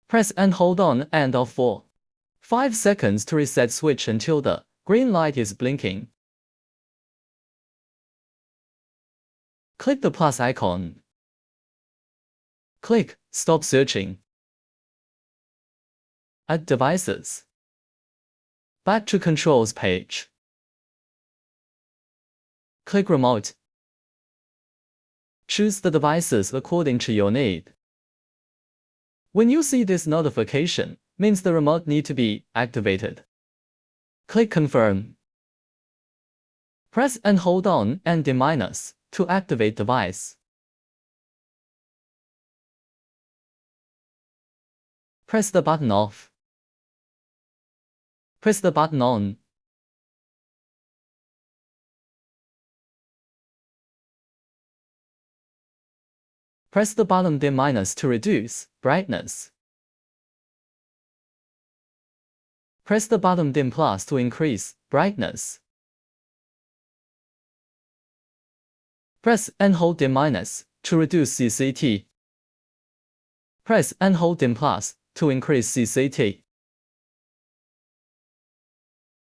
Press and hold on and off for 5 seconds to reset switch until the green light is blinking. Click the plus icon. Click Stop Searching. Add Devices. Back to Controls page. Click Remote. Choose the devices according to your need. When you see this notification, means the remote need to be activated. Click Confirm. Press and hold on and D- to activate device. Press the button off. Press the button on. Press the button D- to reduce brightness. Press the button dim plus to increase brightness. Press and hold dim minus to reduce CCT. Press and hold dim plus to increase CCT.